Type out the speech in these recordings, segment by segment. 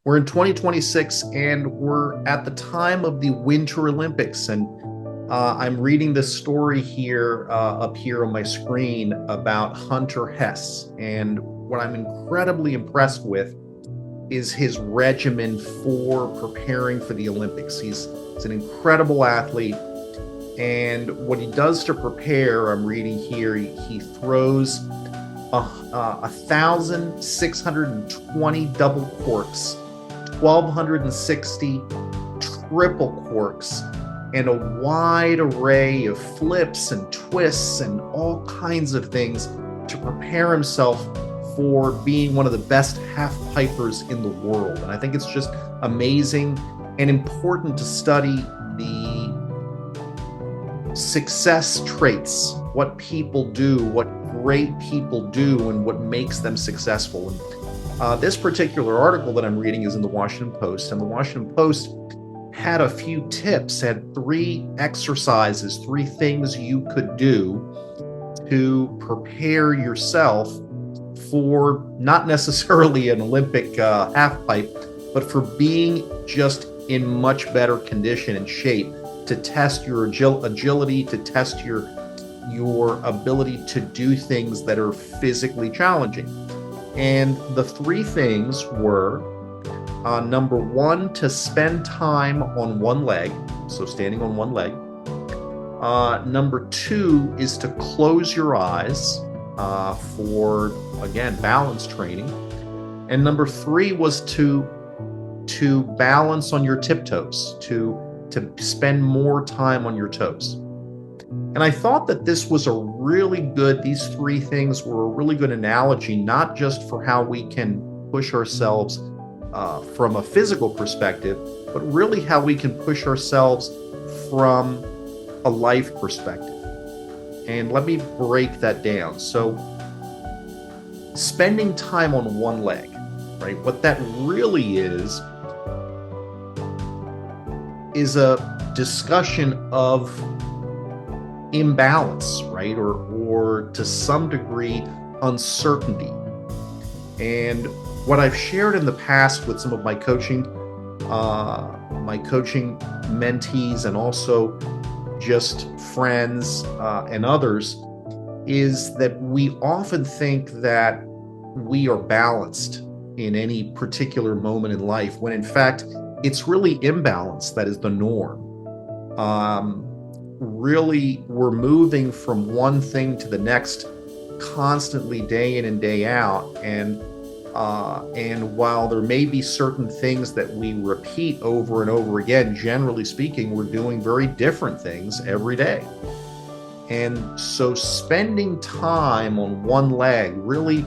We're in 2026 and we're at the time of the Winter Olympics. And I'm reading this story here up here on my screen about Hunter Hess. And what I'm incredibly impressed with is his regimen for preparing for the Olympics. He's an incredible athlete. And what he does to prepare, I'm reading here, he throws 1,620 double corks, 1,260 triple corks, and a wide array of flips and twists and all kinds of things to prepare himself for being one of the best half pipers in the world. And I think it's just amazing and important to study the success traits, what people do, what great people do, and what makes them successful. And this particular article that I'm reading is in the Washington Post, and the Washington Post had a few tips, had 3 exercises, 3 things you could do to prepare yourself for not necessarily an Olympic half pipe, but for being just in much better condition and shape to test your agility, to test your ability to do things that are physically challenging. And the 3 things were, number 1, to spend time on one leg, so standing on one leg. Number 2 is to close your eyes for, again, balance training. And number 3 was to balance on your tiptoes, to spend more time on your toes. And I thought that these 3 things were a really good analogy, not just for how we can push ourselves from a physical perspective, but really how we can push ourselves from a life perspective. And let me break that down. So spending time on one leg, right? What that really is a discussion of imbalance, right? Or to some degree, uncertainty. And what I've shared in the past with some of my coaching mentees, and also just friends and others, is that we often think that we are balanced in any particular moment in life, when in fact, it's really imbalance that is the norm. Really, we're moving from one thing to the next constantly, day in and day out. And while there may be certain things that we repeat over and over again, generally speaking, we're doing very different things every day. And so spending time on one leg, really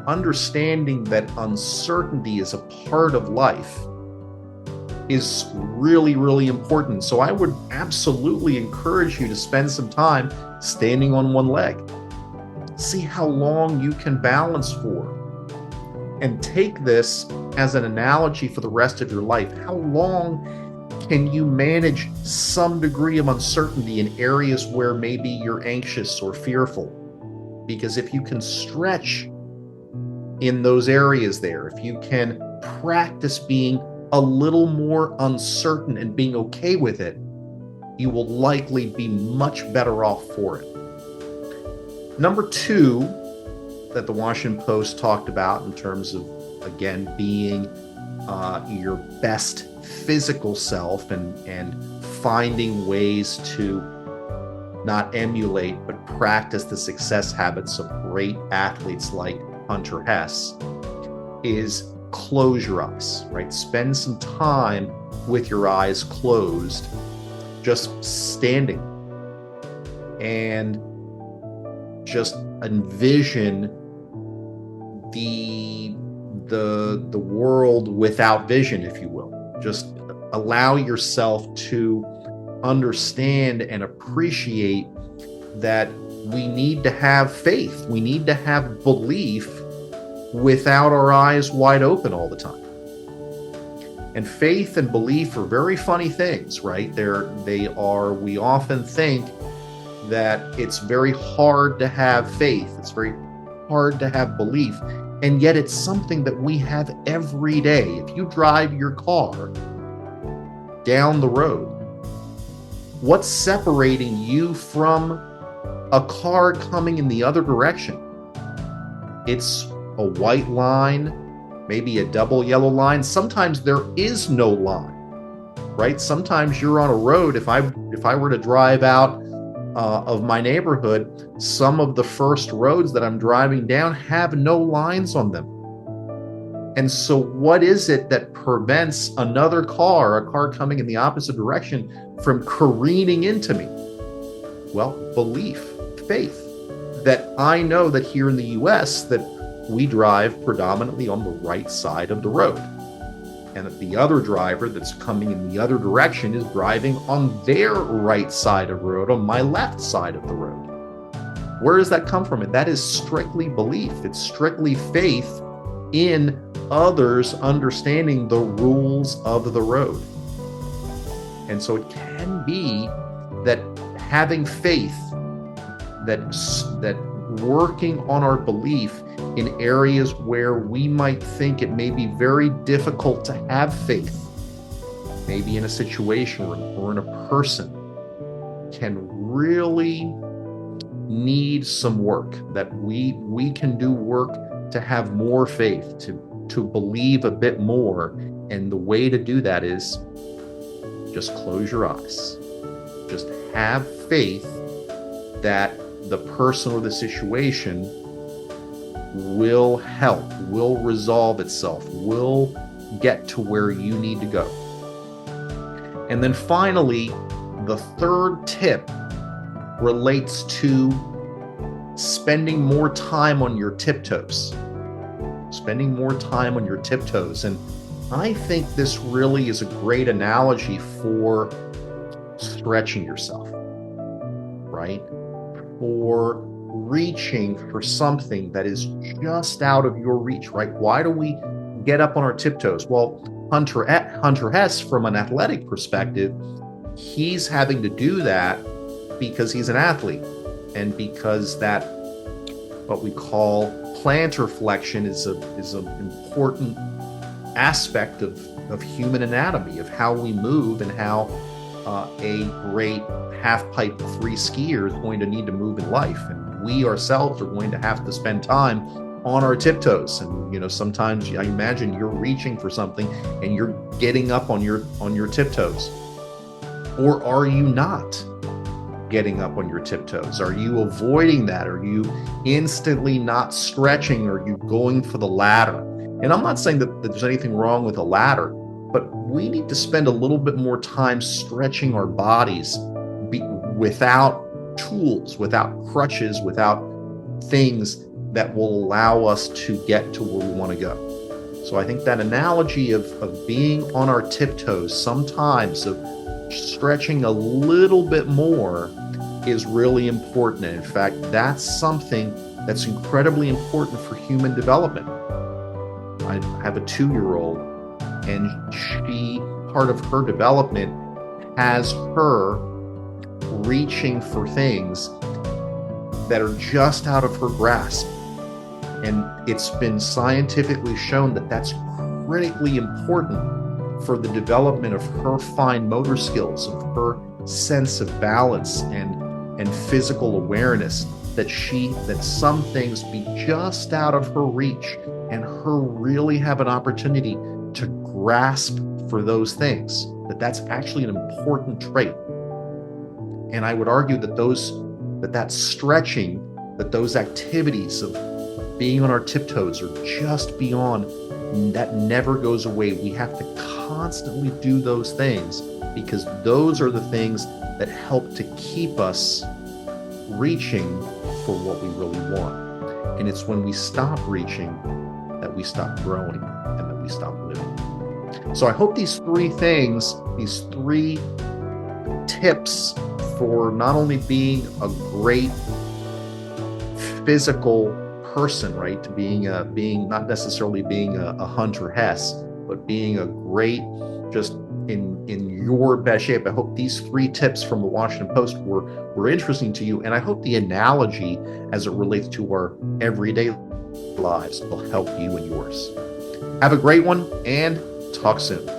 understanding that uncertainty is a part of life, is really, really important. So I would absolutely encourage you to spend some time standing on one leg. See how long you can balance for. And take this as an analogy for the rest of your life. How long can you manage some degree of uncertainty in areas where maybe you're anxious or fearful? Because if you can stretch in those areas there, if you can practice being a little more uncertain and being okay with it, you will likely be much better off for it. Number 2 that the Washington Post talked about in terms of, again, being your best physical self and finding ways to not emulate but practice the success habits of great athletes like Hunter Hess, is close your eyes, right? Spend some time with your eyes closed, just standing, and just envision the world without vision, if you will. Just allow yourself to understand and appreciate that we need to have faith. We need to have belief without our eyes wide open all the time. And faith and belief are very funny things, right? We often think that it's very hard to have faith. It's very hard to have belief. And yet it's something that we have every day. If you drive your car down the road, what's separating you from a car coming in the other direction? It's a white line, maybe a double yellow line. Sometimes there is no line, right? Sometimes you're on a road. If I were to drive out of my neighborhood, some of the first roads that I'm driving down have no lines on them. And so what is it that prevents another car, a car coming in the opposite direction, from careening into me? Well, belief, faith, that I know that here in the US that we drive predominantly on the right side of the road, and that the other driver that's coming in the other direction is driving on their right side of the road, on my left side of the road. Where does that come from? That is strictly belief. It's strictly faith in others understanding the rules of the road. And so it can be that having faith, that working on our belief in areas where we might think it may be very difficult to have faith, maybe in a situation or in a person, can really need some work, that we can do work to have more faith, to believe a bit more. And the way to do that is just close your eyes. Just have faith that the person or the situation will help, will resolve itself, will get to where you need to go. And then finally, the third tip relates to spending more time on your tiptoes. Spending more time on your tiptoes. And I think this really is a great analogy for stretching yourself, right? For reaching for something that is just out of your reach, right? Why do we get up on our tiptoes? Well, Hunter Hess, from an athletic perspective, he's having to do that because he's an athlete, and because that what we call plantar flexion is an important aspect of human anatomy, of how we move, and how a great half-pipe free skier is going to need to move in life. And we ourselves are going to have to spend time on our tiptoes. And sometimes I imagine you're reaching for something and you're getting up on your tiptoes. Or are you not getting up on your tiptoes? Are you avoiding that? Are you instantly not stretching? Are you going for the ladder? And I'm not saying that there's anything wrong with a ladder, but we need to spend a little bit more time stretching our bodies without tools, without crutches, without things that will allow us to get to where we want to go. So I think that analogy of being on our tiptoes, sometimes of stretching a little bit more, is really important. And in fact, that's something that's incredibly important for human development. I have a 2-year-old, and part of her development has her reaching for things that are just out of her grasp. And it's been scientifically shown that that's critically important for the development of her fine motor skills, of her sense of balance and physical awareness, that some things be just out of her reach and her really have an opportunity to grasp for those things, that's actually an important trait. And I would argue that that stretching, that those activities of being on our tiptoes are just beyond, that never goes away. We have to constantly do those things, because those are the things that help to keep us reaching for what we really want. And it's when we stop reaching that we stop growing and that we stop living. So I hope these 3 things, these 3 tips for not only being a great physical person, right, to being not necessarily being a Hunter Hess, but being a great, just in your best shape. I hope these 3 tips from the Washington Post were interesting to you, and I hope the analogy as it relates to our everyday lives will help you and yours. Have a great one and talk soon.